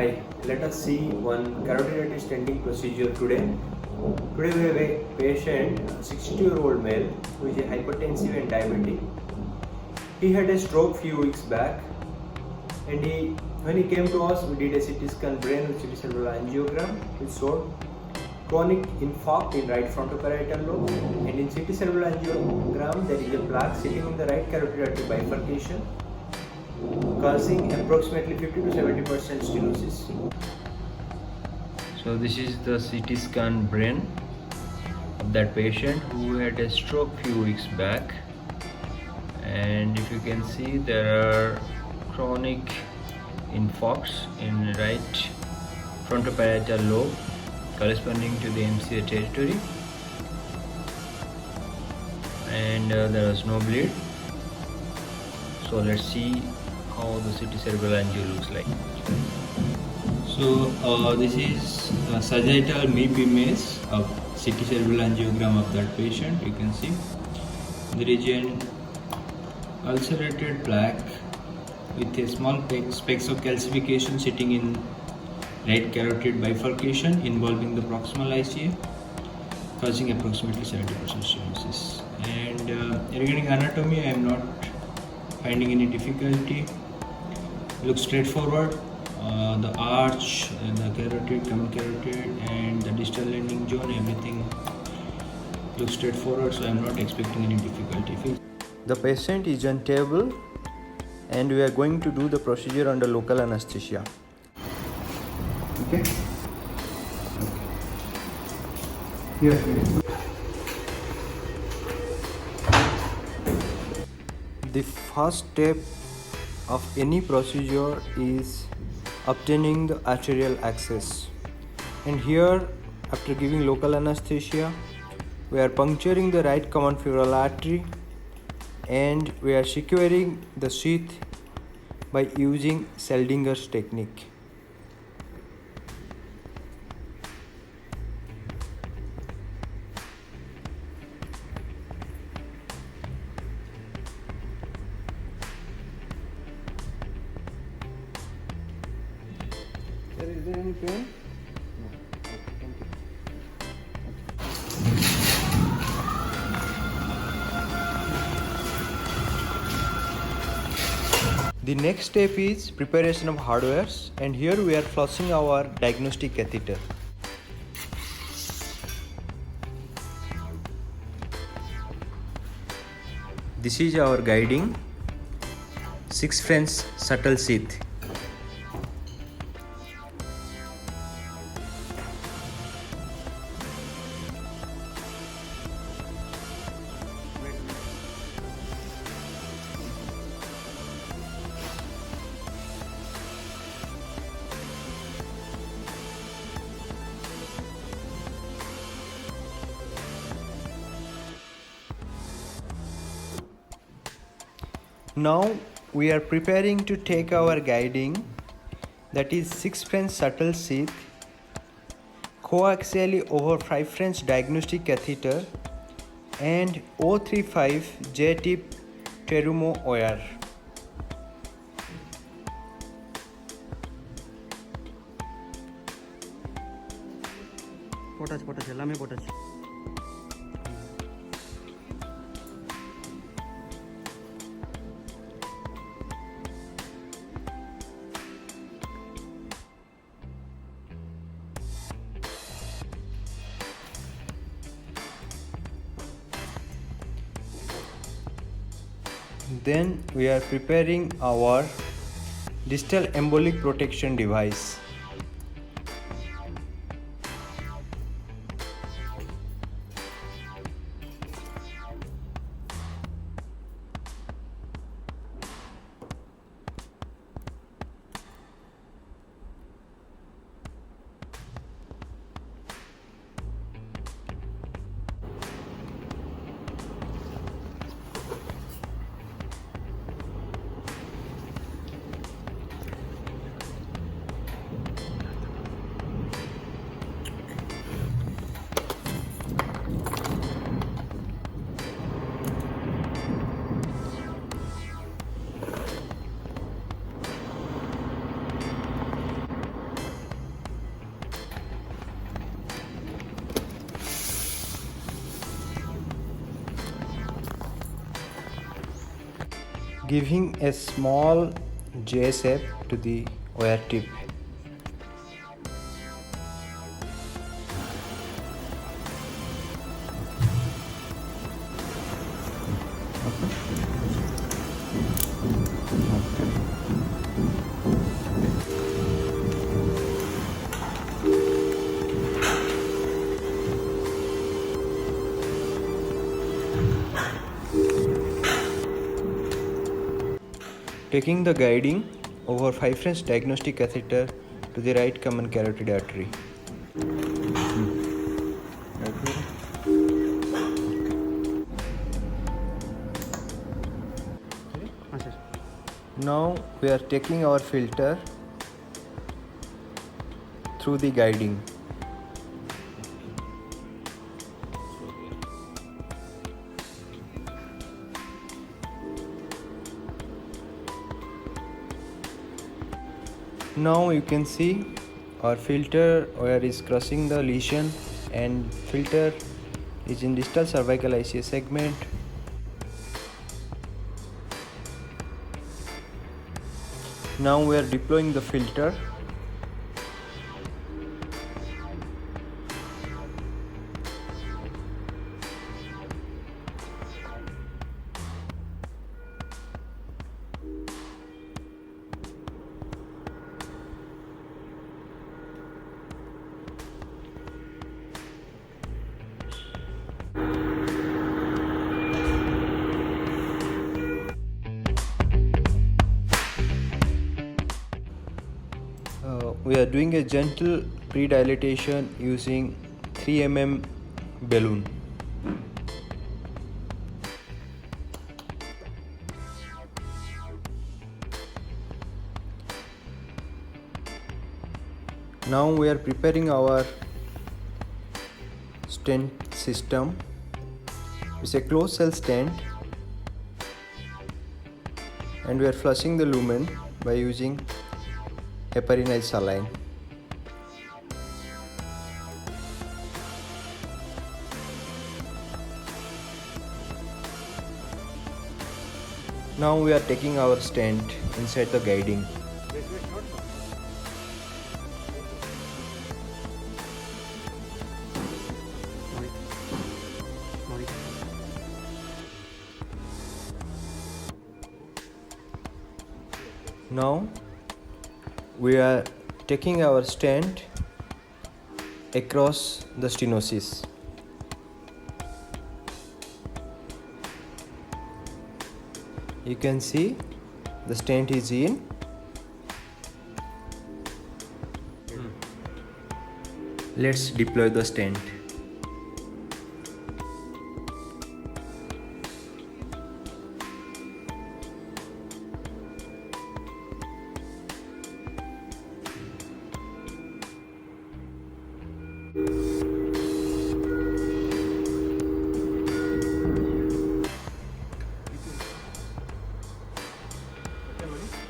Hi, let us see one carotid stenting procedure today. Today we have a patient, a 62-year-old male, who is a hypertensive and diabetic. He had a stroke few weeks back, and when he came to us, we did a CT scan brain with CT cerebral angiogram. It showed chronic infarct in right frontoparietal lobe, and in CT cerebral angiogram there is a plaque sitting in the right carotid artery bifurcation, causing approximately 50 to 70% stenosis. So this is the CT scan brain of that patient who had a stroke few weeks back, and if you can see, there are chronic infarcts in right frontoparietal lobe corresponding to the MCA territory, and there was no bleed. So let's see how the CT cerebral angio looks like. So this is a sagittal MIP image of CT cerebral angiogram of that patient. You can see there is an ulcerated plaque with a small specks of calcification sitting in right carotid bifurcation involving the proximal ICA, causing approximately 70% stenosis. And regarding anatomy, I am not finding any difficulty. Looks straightforward. The arch, the carotid, common carotid, and the distal landing zone, everything looks straightforward, so I am not expecting any difficulty. The patient is on table, and we are going to do the procedure under local anesthesia. Okay. Here. The first step of any procedure is obtaining the arterial access, and here, after giving local anesthesia, we are puncturing the right common femoral artery, and we are securing the sheath by using Seldinger's technique. Is there any pain? No. Okay, thank you. The next step is preparation of hardwares, and here we are flushing our diagnostic catheter. This is our guiding 6 French subtle sheath. Now we are preparing to take our guiding, that is 6 French subtle sheath, coaxially over 5 French diagnostic catheter, and 035 J-tip Terumo wire. potas lame potas. Then we are preparing our distal embolic protection device. giving a small J shape to the wire tip. Taking the guiding over 5 French diagnostic catheter to the right common carotid artery. Now we are taking our filter through the guiding. Now you can see our filter wire is crossing the lesion and filter is in distal cervical ICA segment. Now we are deploying the filter. We are doing a gentle pre-dilatation using 3 mm balloon. Now we are preparing our stent system. It's a closed cell stent and we are flushing the lumen by using heparinase saline. Now we are taking our stent inside the guiding. Now we are taking our stent across the stenosis. You can see the stent is in. Let's deploy the stent.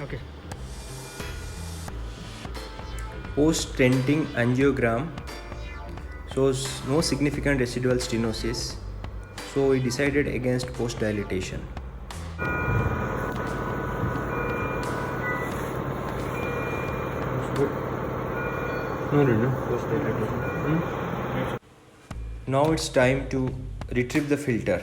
Okay. Post-stenting angiogram shows no significant residual stenosis, so we decided against post-dilatation. No, post-dilatation. Now it's time to retrieve the filter.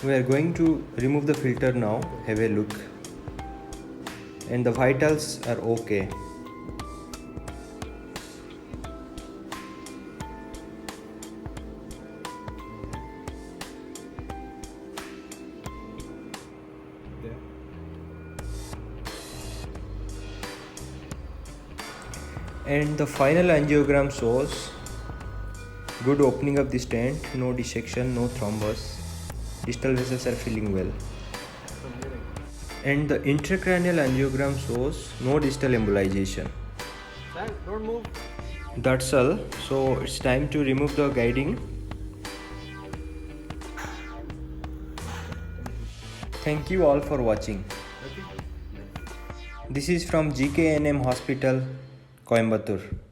We are going to remove the filter now. Have a look. And the vitals are okay. And the final angiogram shows Good opening of the stent, no dissection, no thrombus. Distal vessels are filling well. And the intracranial angiogram shows no distal embolization. Sir, don't move. That's all. So it's time to remove the guiding. Thank you all for watching. This is from GKNM Hospital, Coimbatore.